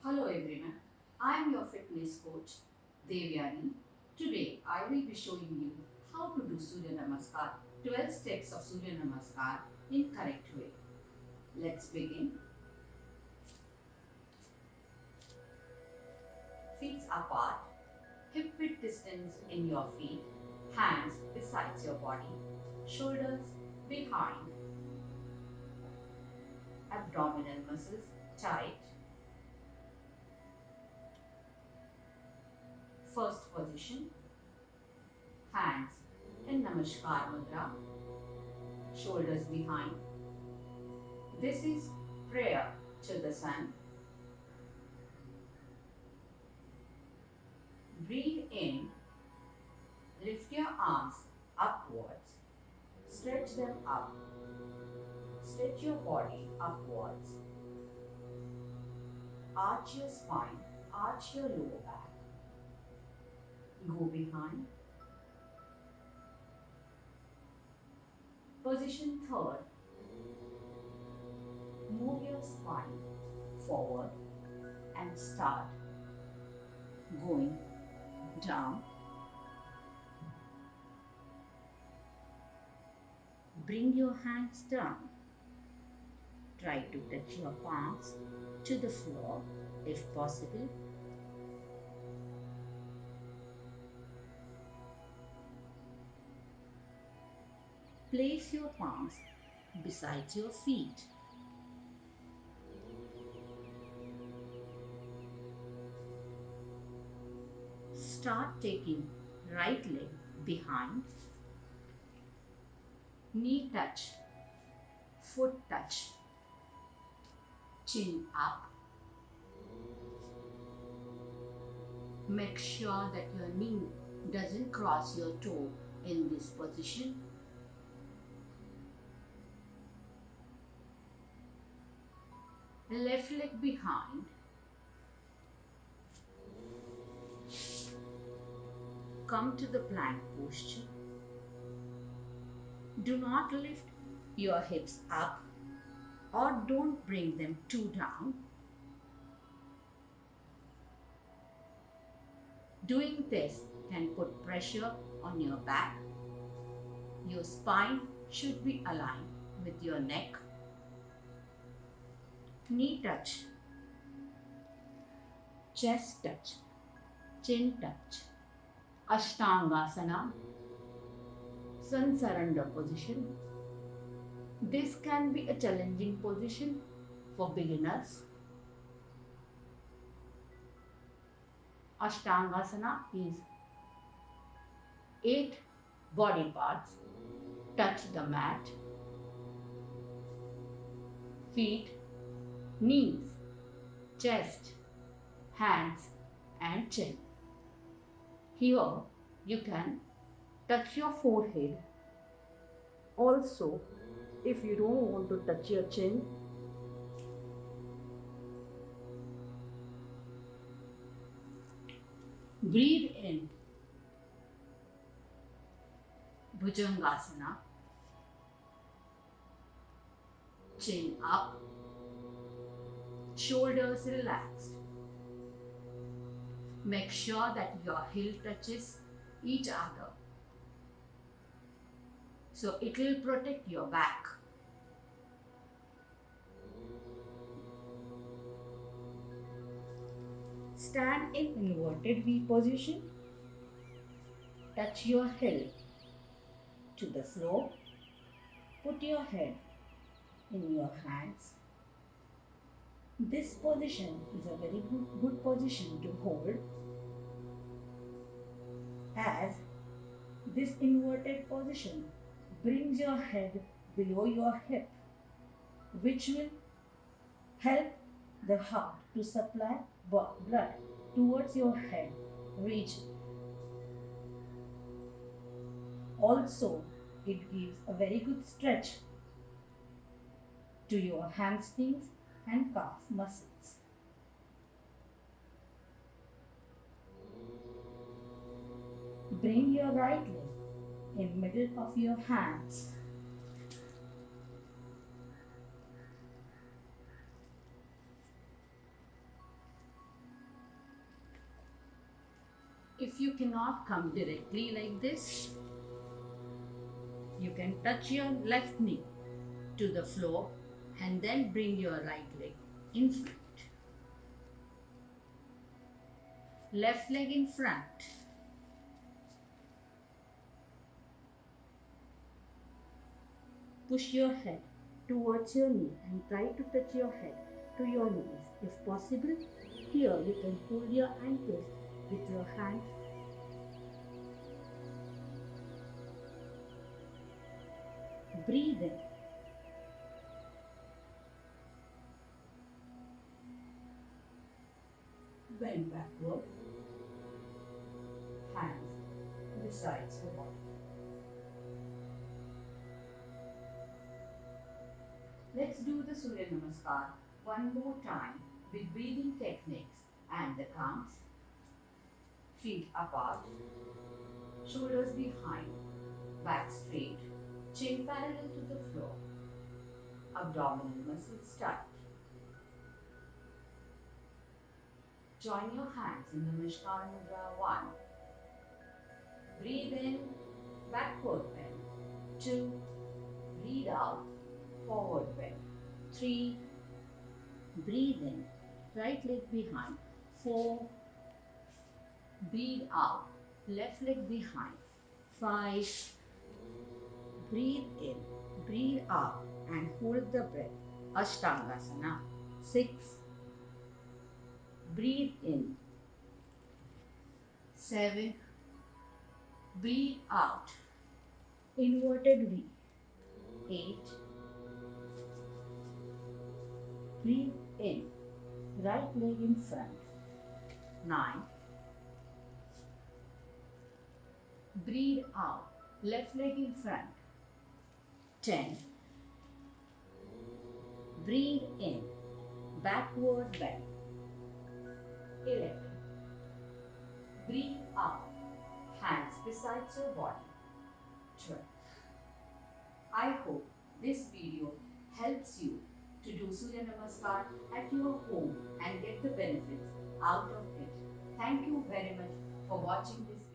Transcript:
Hello everyone, I am your fitness coach Devyani. Today I will be showing you how to do Surya Namaskar, 12 steps of Surya Namaskar in correct way. Let's begin. Feet apart, hip width distance in your feet, hands besides your body, shoulders behind, abdominal muscles tight. First position, hands in Namaskar Mudra, shoulders behind. This is prayer to the sun. Breathe in, lift your arms upwards, stretch them up, stretch your body upwards, arch your spine, arch your lower back, go behind. Position third, move your spine forward and start going down. Bring your hands down. Try to touch your palms to the floor if possible. Place your palms beside your feet. Start taking right leg behind, knee touch, foot touch, chin up. Make sure that your knee doesn't cross your toe in this position. Left leg behind. Come to the plank posture. Do not lift your hips up or don't bring them too down. Doing this can put pressure on your back. Your spine should be aligned with your neck. Knee touch, chest touch, chin touch. Ashtangasana, sun surrender position. This can be a challenging position for beginners. Ashtangasana is 8 body parts. Touch the mat. Feet, knees, chest, hands and chin. Here you can touch your forehead. Also, if you don't want to touch your chin, breathe in Bhujangasana, chin up, shoulders relaxed. Make sure that your heel touches each other, so it will protect your back. Stand in inverted V position. Touch your heel to the floor. Put your head in your hands. This position is a very good position to hold, as this inverted position brings your head below your hip, which will help the heart to supply blood towards your head region. Also, it gives a very good stretch to your hamstrings and calf muscles. Bring your right leg in middle of your hands. If you cannot come directly like this, you can touch your left knee to the floor and then bring your right leg in front. Left leg in front. Push your head towards your knee and try to touch your head to your knees. If possible, here you can hold your ankles with your hands. Breathe in. Bend backward. Hands besides your body. Let's do the Surya Namaskar one more time with breathing techniques and the counts. Feet apart, shoulders behind, back straight, chin parallel to the floor, abdominal muscles tight. Join your hands in the Namaskar Mudra 1. Breathe in, backward bend. 2. Breathe out, forward bend. 3. Breathe in, right leg behind. 4. Breathe out, left leg behind. 5. Breathe in, breathe out and hold the breath. Ashtangasana. 6. Breathe in. 7. Breathe out. Inverted V. 8. Breathe in. Right leg in front. 9. Breathe out. Left leg in front. 10. Breathe in. Backward bend. 11. Breathe out. Hands beside your body. 12. I hope this video helps you to do Surya Namaskar at your home and get the benefits out of it. Thank you very much for watching this